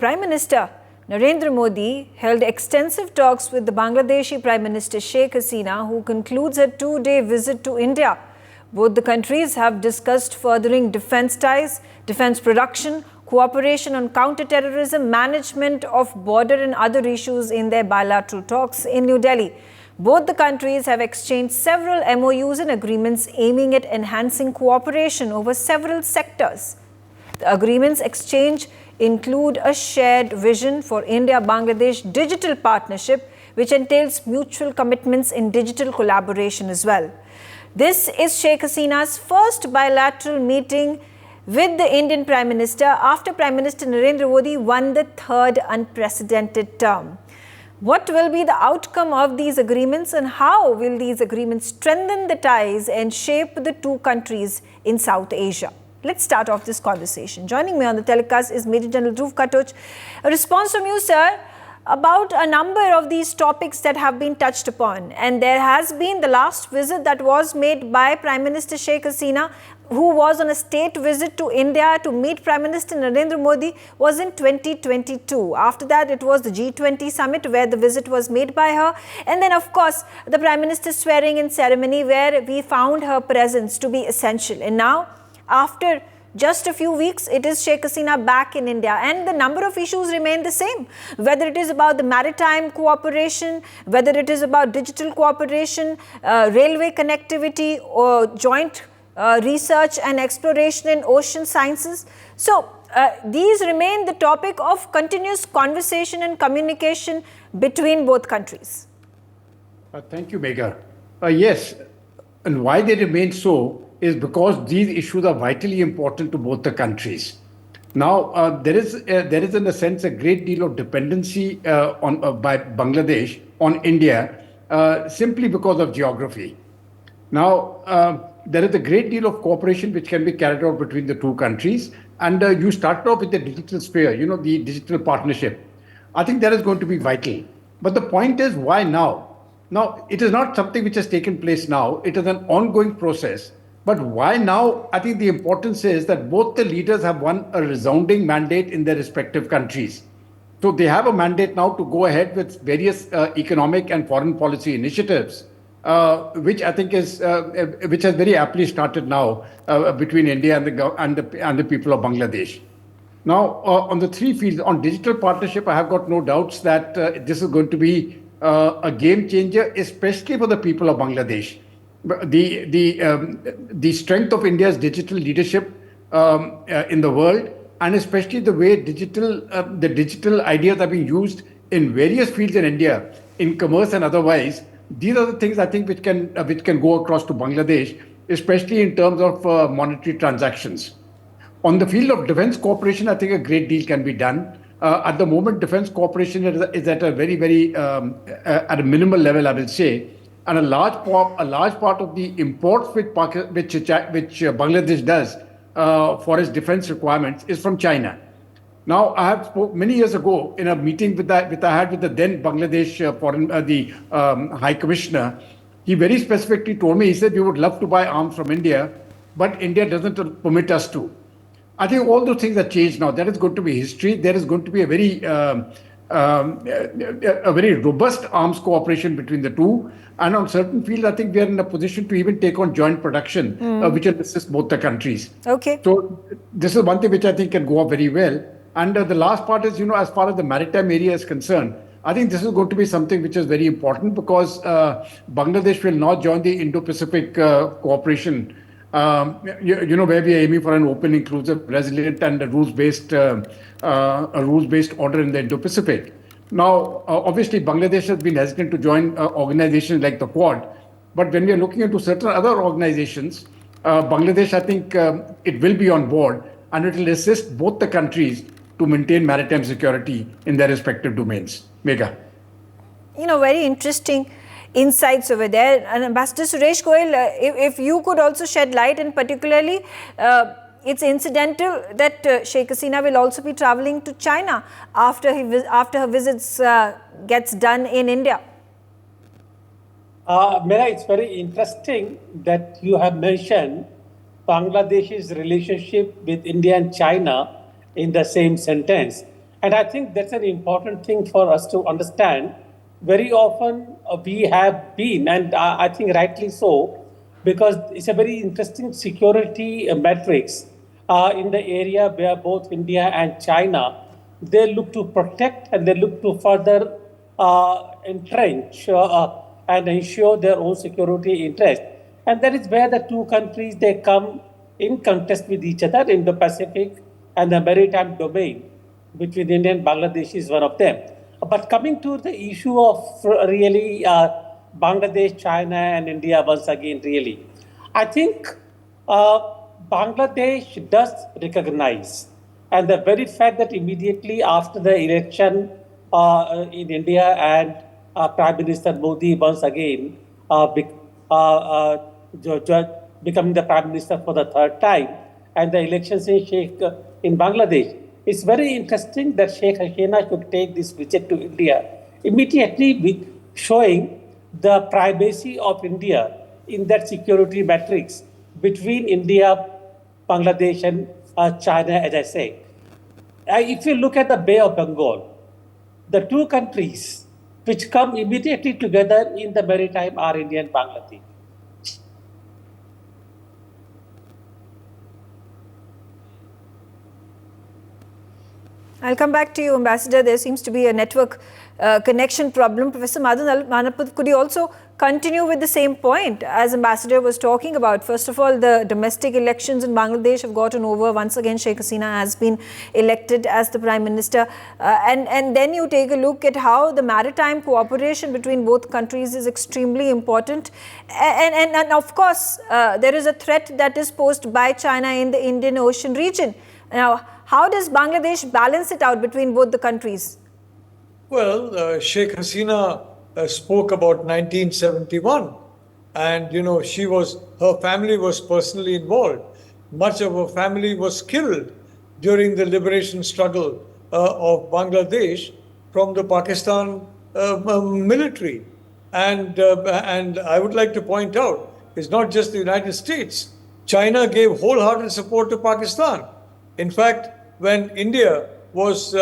Prime Minister Narendra Modi held extensive talks with the Bangladeshi Prime Minister Sheikh Hasina, who concludes her two-day visit to India. Both the countries have discussed furthering defense ties, defense production, cooperation on counter-terrorism, management of border and other issues in their bilateral talks in New Delhi. Both the countries have exchanged several MOUs and agreements aiming at enhancing cooperation over several sectors. The agreements exchanged include a shared vision for India-Bangladesh digital partnership, which entails mutual commitments in digital collaboration as well. This is Sheikh Hasina's first bilateral meeting with the Indian Prime Minister after Prime Minister Narendra Modi won the third unprecedented term. What will be the outcome of these agreements, and how will these agreements strengthen the ties and shape the two countries in South Asia? Let's start off this conversation. Joining me on the telecast is Major General Dhruv Katoch. A response from you, sir, about a number of these topics that have been touched upon. And there has been the last visit that was made by Prime Minister Sheikh Hasina, who was on a state visit to India to meet Prime Minister Narendra Modi, was in 2022. After that, it was the G20 summit where the visit was made by her. And then, of course, the Prime Minister's swearing-in ceremony where we found her presence to be essential. And now, after just a few weeks, it is Sheikh Hasina back in India, and the number of issues remain the same. Whether it is about the maritime cooperation, whether it is about digital cooperation, railway connectivity, or joint research and exploration in ocean sciences. So these remain the topic of continuous conversation and communication between both countries. Thank you, Megha. Yes, and why they remain so is because these issues are vitally important to both the countries. Now, there is in a sense a great deal of dependency by Bangladesh on India simply because of geography. Now, there is a great deal of cooperation which can be carried out between the two countries. And you started off with the digital sphere, the digital partnership. I think that is going to be vital. But the point is, why now? Now, it is not something which has taken place now. It is an ongoing process. But why now? I think the importance is that both the leaders have won a resounding mandate in their respective countries. So they have a mandate now to go ahead with various economic and foreign policy initiatives, which I think is which has very aptly started now between India and the people of Bangladesh. Now, on the three fields, on digital partnership, I have got no doubts that this is going to be a game changer, especially for the people of Bangladesh. The strength of India's digital leadership in the world, and especially the way the digital ideas are being used in various fields in India, in commerce and otherwise. These are the things I think which can go across to Bangladesh, especially in terms of monetary transactions. On the field of defense cooperation, I think a great deal can be done. At the moment, defense cooperation is at a very at a minimal level, I will say. And a large part of the imports which Bangladesh does for its defense requirements is from China. Now, I have spoke many years ago in a meeting I had with the then Bangladesh High Commissioner. He very specifically told me, he said, we would love to buy arms from India, but India doesn't permit us to. I think all those things are changed now. That is going to be history. There is going to be a very robust arms cooperation between the two. And on certain fields, I think we are in a position to even take on joint production, which will assist both the countries. Okay. So this is one thing which I think can go up very well. And the last part is, as far as the maritime area is concerned, I think this is going to be something which is very important because Bangladesh will not join the Indo-Pacific cooperation, where we are aiming for an open, inclusive, resilient, and a rules-based order in the Indo-Pacific. Now, obviously, Bangladesh has been hesitant to join organizations like the Quad. But when we are looking into certain other organizations, Bangladesh, I think it will be on board, and it will assist both the countries to maintain maritime security in their respective domains. Megha. Very interesting insights over there. And Ambassador Suresh Goyal, if you could also shed light, and particularly it's incidental that Sheikh Hasina will also be traveling to China after her visits gets done in India. Mera, it's very interesting that you have mentioned Bangladesh's relationship with India and China in the same sentence. And I think that's an important thing for us to understand. Very often we have been, and I think rightly so, because it's a very interesting security metrics in the area where both India and China, they look to protect and they look to further entrench and ensure their own security interest. And that is where the two countries, they come in contest with each other in the Pacific and the maritime domain between India and Bangladesh is one of them. But coming to the issue of really Bangladesh, China, and India once again, really, I think Bangladesh does recognize, and the very fact that immediately after the election in India and Prime Minister Modi once again becoming the Prime Minister for the third time, and the elections in in Bangladesh, it's very interesting that Sheikh Hasina should take this visit to India immediately with showing the primacy of India in that security matrix between India, Bangladesh, and China, as I say. If you look at the Bay of Bengal, the two countries which come immediately together in the maritime are India and Bangladesh. I'll come back to you, Ambassador. There seems to be a network connection problem. Professor Madan Manaput, could you also continue with the same point as Ambassador was talking about? First of all, the domestic elections in Bangladesh have gotten over. Once again, Sheikh Hasina has been elected as the Prime Minister. And then you take a look at how the maritime cooperation between both countries is extremely important. And of course, there is a threat that is posed by China in the Indian Ocean region. Now, how does Bangladesh balance it out between both the countries? Well, Sheikh Hasina spoke about 1971, and her family was personally involved. Much of her family was killed during the liberation struggle of Bangladesh from the Pakistan military. And I would like to point out, it's not just the United States. China gave wholehearted support to Pakistan. In fact, when India was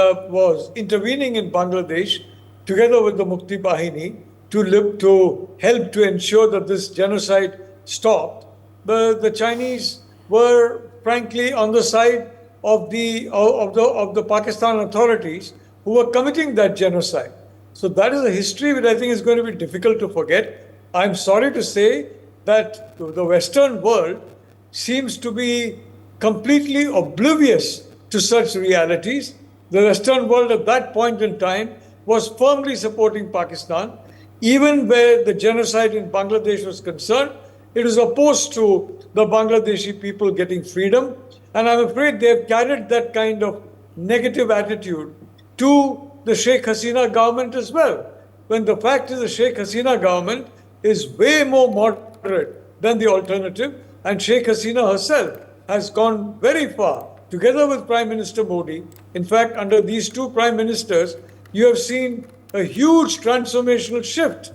intervening in Bangladesh, together with the Mukti Bahini, to help to ensure that this genocide stopped, the Chinese were frankly on the side of the Pakistan authorities who were committing that genocide. So that is a history which I think is going to be difficult to forget. I'm sorry to say that the Western world seems to be completely oblivious to such realities. The Western world at that point in time was firmly supporting Pakistan. Even where the genocide in Bangladesh was concerned, it was opposed to the Bangladeshi people getting freedom. And I'm afraid they've carried that kind of negative attitude to the Sheikh Hasina government as well. When the fact is the Sheikh Hasina government is way more moderate than the alternative, and Sheikh Hasina herself has gone very far, together with Prime Minister Modi. In fact, under these two prime ministers, you have seen a huge transformational shift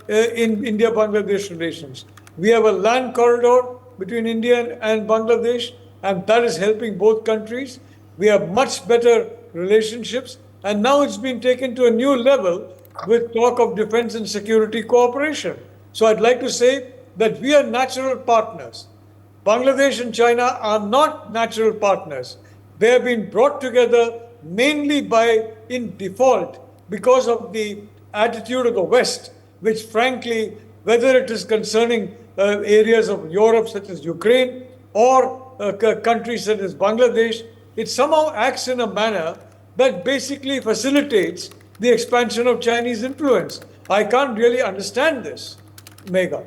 in India-Bangladesh relations. We have a land corridor between India and Bangladesh, and that is helping both countries. We have much better relationships, and now it's been taken to a new level with talk of defense and security cooperation. So I'd like to say that we are natural partners. Bangladesh and China are not natural partners. They have been brought together mainly in default because of the attitude of the West, which frankly, whether it is concerning areas of Europe such as Ukraine or countries such as Bangladesh, it somehow acts in a manner that basically facilitates the expansion of Chinese influence. I can't really understand this, Megha.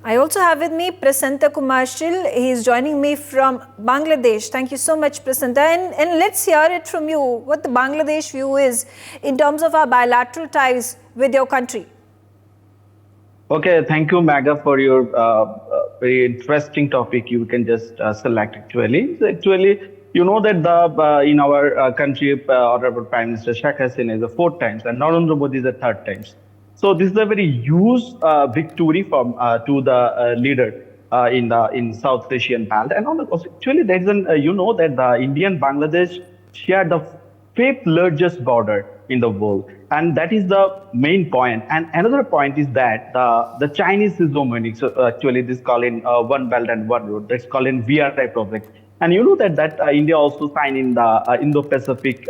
I also have with me Prasanta Kumarshil. He is joining me from Bangladesh. Thank you so much, Prasanta. And let's hear it from you, what the Bangladesh view is in terms of our bilateral ties with your country. Okay, thank you, Magha, for your very interesting topic. You can just select actually. So actually, you know that in our country, our Prime Minister Sheikh Hasina is the 4th time, and Narendra Modi is the 3rd time. So this is a very huge victory to the leader in South Asian belt. And actually, there is you know that the India and Bangladesh share the fifth largest border in the world. And that is the main point. And another point is that the Chinese hegemony, so actually this called in One Belt and One Road, that's called in VRI project. And you know that India also signed in the Indo-Pacific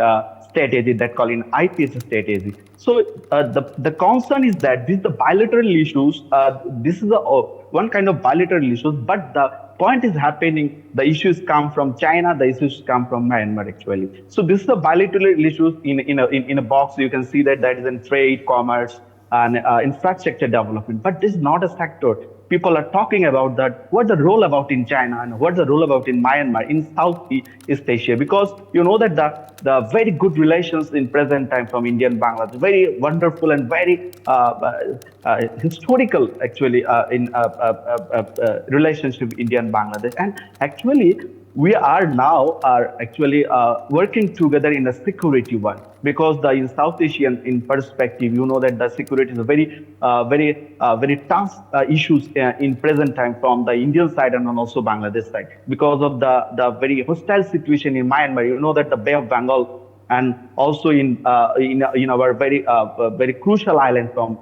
strategy that called in IPS strategy. So the concern is that this the bilateral issues. This is one kind of bilateral issues, but the point is happening. The issues come from China. The issues come from Myanmar actually. So this is the bilateral issues in a box. You can see that is in trade, commerce, and infrastructure development. But this is not a sector. People are talking about that. What's the role about in China and what's the role about in Myanmar, in Southeast Asia? Because you know that the very good relations in present time from India and Bangladesh, very wonderful and very historical actually in relationship India and Bangladesh. And actually, we are now actually working together in a security one, because in South Asian in perspective, you know that the security is a very tough issues in present time from the Indian side and also Bangladesh side, because of the very hostile situation in Myanmar. You know that the Bay of Bengal and also in our very crucial island from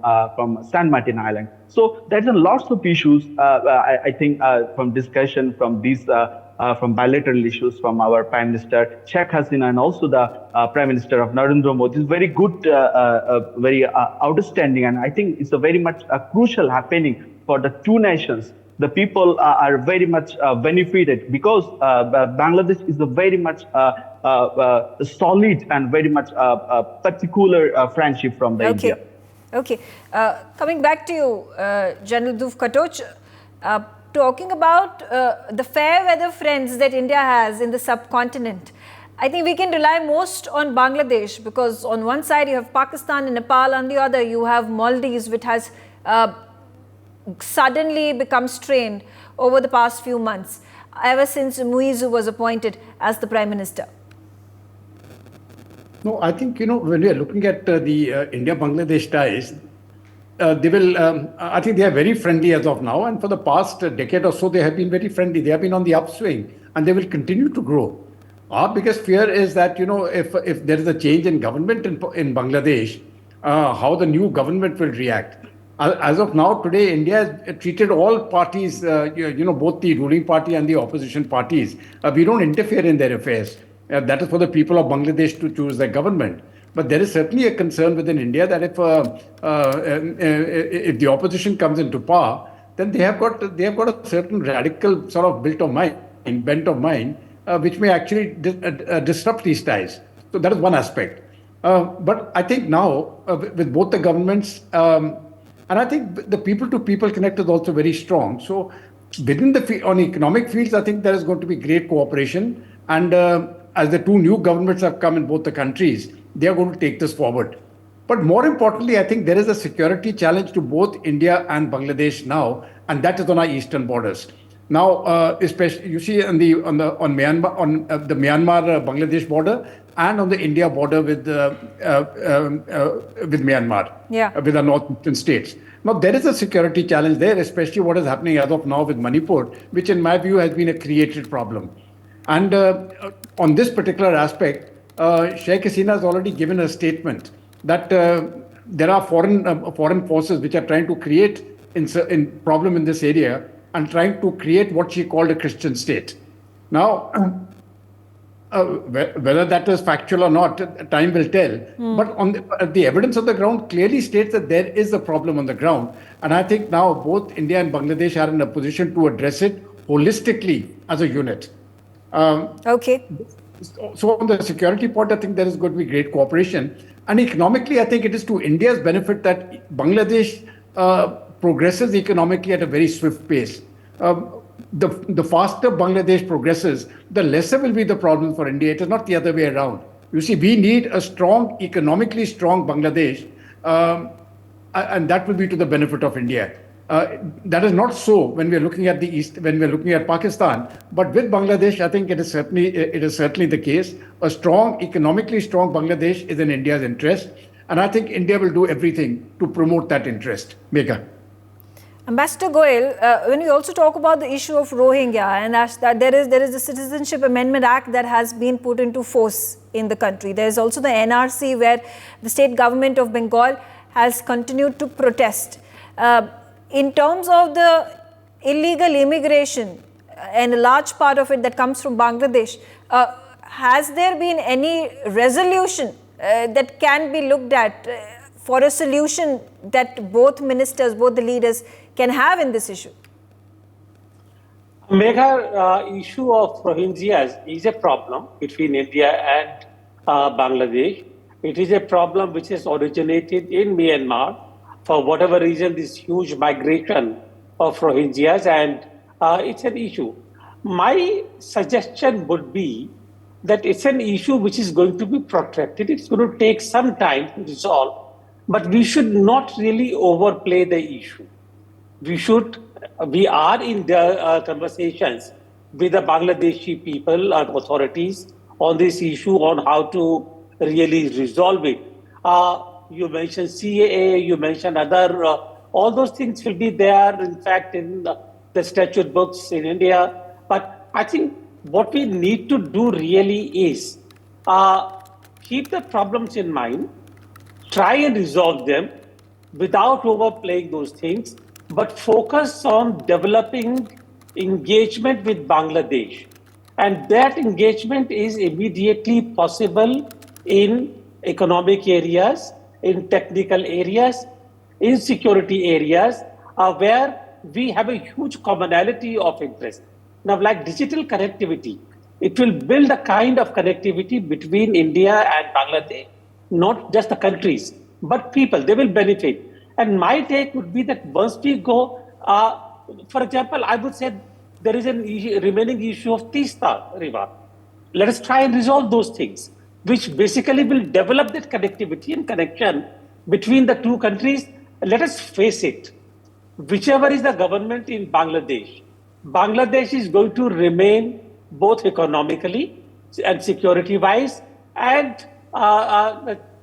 San Martin Island. So there's a lots of issues. I think from discussion from these. From bilateral issues from our Prime Minister Sheikh Hasina and also the Prime Minister of Narendra Modi is very good, very outstanding, and I think it's a very much crucial happening for the two nations. The people are very much benefited because Bangladesh is a very much solid and very much particular friendship from the India. Okay. Coming back to you, General Dhruv Katoch, talking about the fair weather friends that India has in the subcontinent, I think we can rely most on Bangladesh, because on one side you have Pakistan and Nepal, on the other you have Maldives, which has suddenly become strained over the past few months, ever since Muizu was appointed as the Prime Minister. No, I think, when we are looking at the India-Bangladesh ties, they will. I think they are very friendly as of now, and for the past decade or so, they have been very friendly. They have been on the upswing, and they will continue to grow. Our biggest fear is that if there is a change in government in Bangladesh, how the new government will react. As of now, today, India has treated all parties, both the ruling party and the opposition parties. We don't interfere in their affairs. That is for the people of Bangladesh to choose their government. But there is certainly a concern within India that if the opposition comes into power, then they have got a certain radical sort of bent of mind, which may actually disrupt these ties. So that is one aspect. But I think now with both the governments, and I think the people-to-people connect is also very strong. So within on economic fields, I think there is going to be great cooperation. And as the two new governments have come in both the countries, they are going to take this forward. But more importantly, I think there is a security challenge to both India and Bangladesh now, and that is on our eastern borders. Now, especially you see on the Myanmar-Bangladesh border and on the India border with Myanmar, with the northeastern states. Now, there is a security challenge there, especially what is happening as of now with Manipur, which in my view has been a created problem. And on this particular aspect, Sheikh Hasina has already given a statement that there are foreign forces which are trying to create a problem in this area and trying to create what she called a Christian state. Now, whether that is factual or not, time will tell. But the evidence on the ground clearly states that there is a problem on the ground. And I think now both India and Bangladesh are in a position to address it holistically as a unit. So on the security point, I think there is going to be great cooperation. And economically, I think it is to India's benefit that Bangladesh progresses economically at a very swift pace. The faster Bangladesh progresses, the lesser will be the problem for India. It is not the other way around. You see, we need a economically strong Bangladesh, and that will be to the benefit of India. That is not so when we are looking at the East, when we are looking at Pakistan. But with Bangladesh, I think it is certainly the case. Economically strong Bangladesh is in India's interest. And I think India will do everything to promote that interest. Megha. Ambassador Goyal, when we also talk about the issue of Rohingya and that there is the Citizenship Amendment Act that has been put into force in the country. There is also the NRC where the state government of Bengal has continued to protest. In terms of the illegal immigration and a large part of it that comes from Bangladesh, has there been any resolution that can be looked at for a solution that both ministers, both the leaders can have in this issue? Megha, issue of Rohingyas is a problem between India and Bangladesh. It is a problem which has originated in Myanmar. For whatever reason, this huge migration of Rohingyas, and it's an issue. My suggestion would be that it's an issue which is going to be protracted. It's going to take some time to resolve, but we should not really overplay the issue. We are in the conversations with the Bangladeshi people and authorities on this issue, on how to really resolve it. You mentioned CAA, you mentioned other, all those things will be there, in fact, in the statute books in India. But I think what we need to do really is keep the problems in mind, try and resolve them without overplaying those things, but focus on developing engagement with Bangladesh. And that engagement is immediately possible in economic areas, in technical areas, in security areas, where we have a huge commonality of interest. Now, like digital connectivity, it will build a kind of connectivity between India and Bangladesh, not just the countries, but people. They will benefit. And my take would be that once we go, for example, I would say there is a remaining issue of Tista River. Let us try and resolve those things, which basically will develop that connectivity and connection between the two countries. Let us face it, whichever is the government in Bangladesh, Bangladesh is going to remain both economically and security-wise and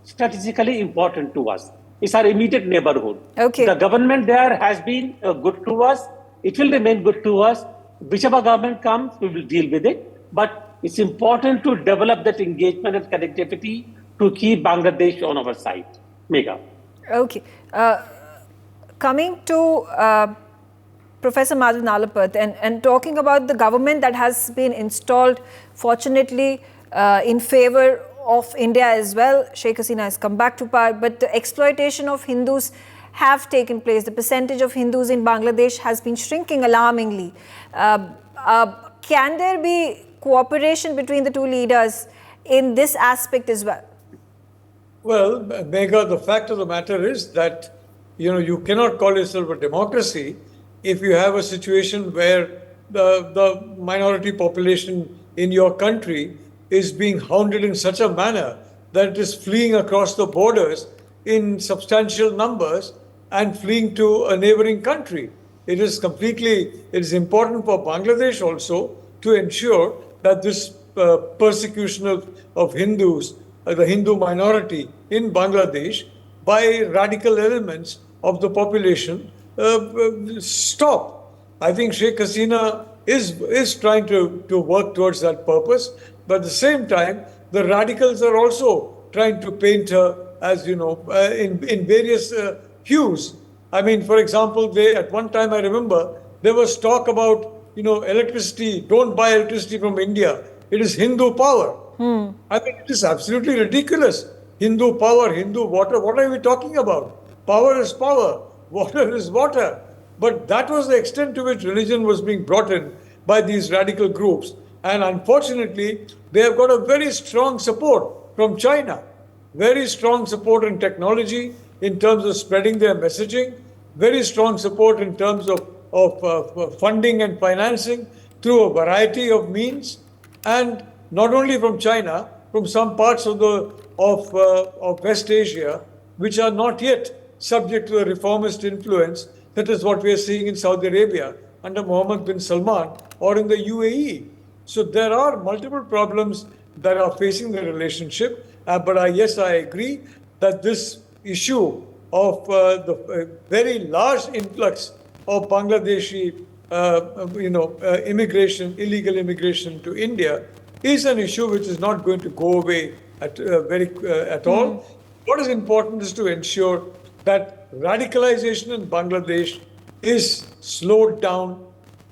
strategically important to us. It's our immediate neighborhood. Okay. The government there has been good to us. It will remain good to us. Whichever government comes, we will deal with it. But it's important to develop that engagement and connectivity to keep Bangladesh on our side. Megha. Okay. Coming to Professor Madhav Nalapat and talking about the government that has been installed, fortunately, in favor of India as well. Sheikh Hasina has come back to power, but the exploitation of Hindus have taken place. The percentage of Hindus in Bangladesh has been shrinking alarmingly. Can there be cooperation between the two leaders in this aspect as well? Well, Megha, the fact of the matter is that you cannot call yourself a democracy if you have a situation where the minority population in your country is being hounded in such a manner that it is fleeing across the borders in substantial numbers and fleeing to a neighboring country. It is important for Bangladesh also to ensure that this persecution of Hindus, the Hindu minority in Bangladesh, by radical elements of the population stop. I think Sheikh Hasina is trying to work towards that purpose, but at the same time, the radicals are also trying to paint her as, in various hues. I mean, for example, at one time I remember there was talk about, electricity, don't buy electricity from India. It is Hindu power. I mean, it is absolutely ridiculous. Hindu power, Hindu water, what are we talking about? Power is power, water is water. But that was the extent to which religion was being brought in by these radical groups. And unfortunately, they have got a very strong support from China. Very strong support in technology, in terms of spreading their messaging. Very strong support in terms of funding and financing through a variety of means. And not only from China, from some parts of West Asia, which are not yet subject to the reformist influence. That is what we are seeing in Saudi Arabia under Mohammed bin Salman or in the UAE. So there are multiple problems that are facing the relationship. But yes, I agree that this issue of the very large influx of Bangladeshi, illegal immigration to India is an issue which is not going to go away at all. What is important is to ensure that radicalization in Bangladesh is slowed down,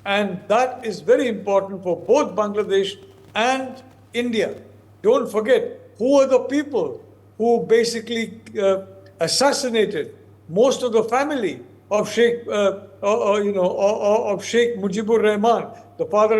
and that is very important for both Bangladesh and India. Don't forget, who are the people who basically assassinated most of the family of Sheikh Mujibur Rahman, the father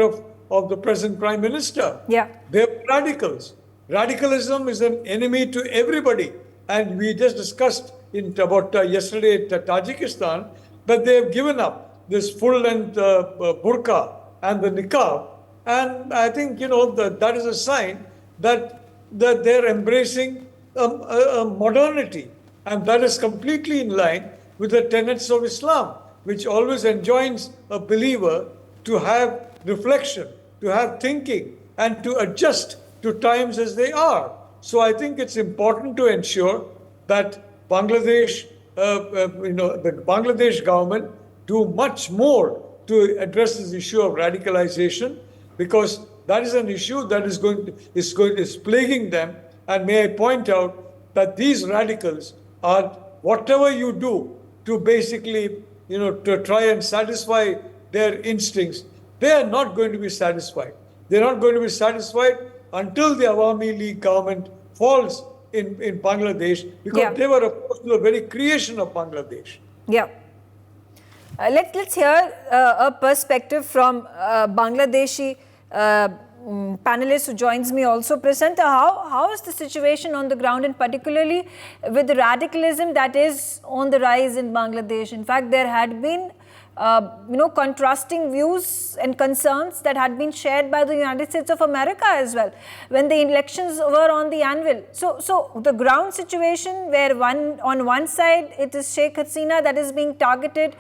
of the present Prime Minister? Yeah. They're radicals. Radicalism is an enemy to everybody. And we just discussed about yesterday at Tajikistan that they have given up this full-length burqa and the niqab. And I think, that is a sign that they're embracing modernity. And that is completely in line with the tenets of Islam, which always enjoins a believer to have reflection, to have thinking, and to adjust to times as they are. So I think it's important to ensure that Bangladesh, the Bangladesh government do much more to address this issue of radicalization, because that is an issue that is plaguing them. And may I point out that these radicals are, whatever you do to basically, to try and satisfy their instincts, they are not going to be satisfied. They're not going to be satisfied until the Awami League government falls in Bangladesh, because they were opposed to the very creation of Bangladesh. Yeah. Let's hear a perspective from Bangladeshi panelist who joins me also. Presenter, how is the situation on the ground, and particularly with the radicalism that is on the rise in Bangladesh? In fact, there had been contrasting views and concerns that had been shared by the United States of America as well when the elections were on the anvil. So the ground situation, where on one side it is Sheikh Hasina that is being targeted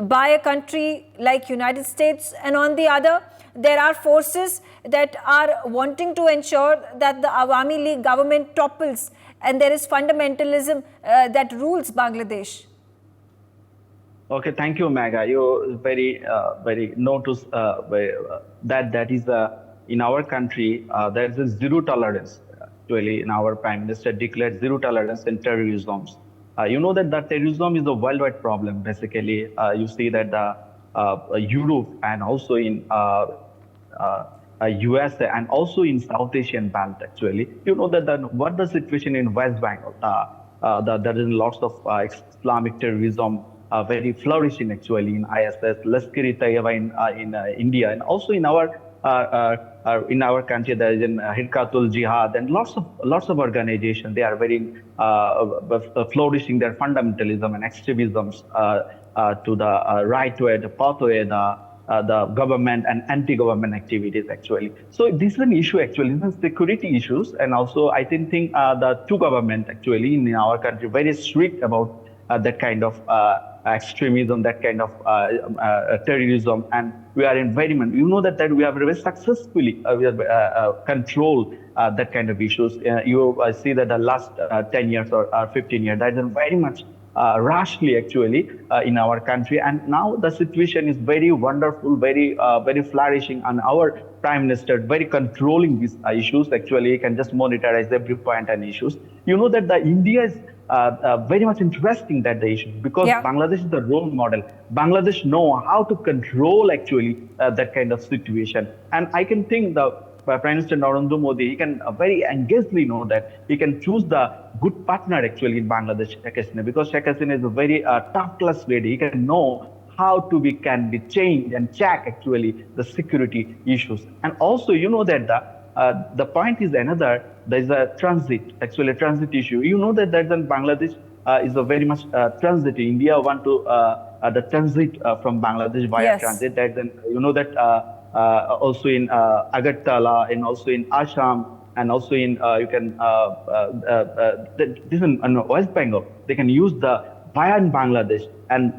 by a country like United States, and on the other there are forces that are wanting to ensure that the Awami League government topples and there is fundamentalism that rules Bangladesh. Okay, thank you, Maga. You very notice that is in our country there is a zero tolerance. Actually, in our Prime Minister declared zero tolerance in terrorism. You know that terrorism is a worldwide problem. Basically, you see that Europe and also in USA and also in South Asian belt. Actually, you know that what the situation in West Bengal. There is lots of Islamic terrorism. Very flourishing actually in ISS, Lashkar-e-Taiba in India, and also in our country there is in Hirkatul Jihad, and lots of organizations. They are very flourishing their fundamentalism and extremisms to the right way, the pathway, the government and anti-government activities actually. So this is an issue actually, this is security issues, and also I think the two government actually in our country very strict about that kind of extremism, that kind of terrorism, and we are in very much, that we have very successfully controlled that kind of issues. You see that the last 10 years or 15 years, that is very much rashly actually in our country, and now the situation is very wonderful, very flourishing, and our Prime Minister very controlling these issues. Actually, he can just monitorize every point and issues. You know that the India is very much interesting that the issue, because Bangladesh is the role model. Bangladesh know how to control actually that kind of situation, and I can think the Prime Minister Narendra Modi, he can very engagedly know that he can choose the good partner actually in Bangladesh, Sheikh Hasina, because Sheikh Hasina is a very top class lady. He can know how can be changed and check actually the security issues, and also that the point is another. There is a transit issue. You know that in Bangladesh is a very much transit. India want to the transit from Bangladesh via transit. That also in Agartala and also in Assam and also in this in West Bengal. They can use the via in Bangladesh, and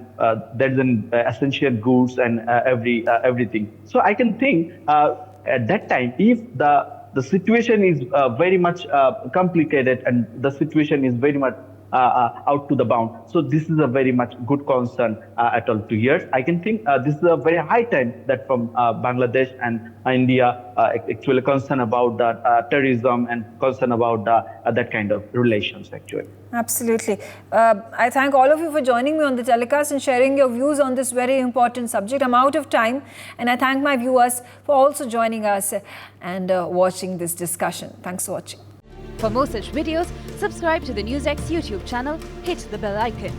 there's an essential goods and everything. So I can think at that time, if the situation is very much complicated and the situation is very much out to the bound. So this is a very much good concern at all 2 years. I can think this is a very high time that from Bangladesh and India actually concern about the terrorism and concern about that kind of relations actually. Absolutely. I thank all of you for joining me on the telecast and sharing your views on this very important subject. I'm out of time, and I thank my viewers for also joining us and watching this discussion. Thanks for watching. For more such videos, subscribe to the NewsX YouTube channel, hit the bell icon.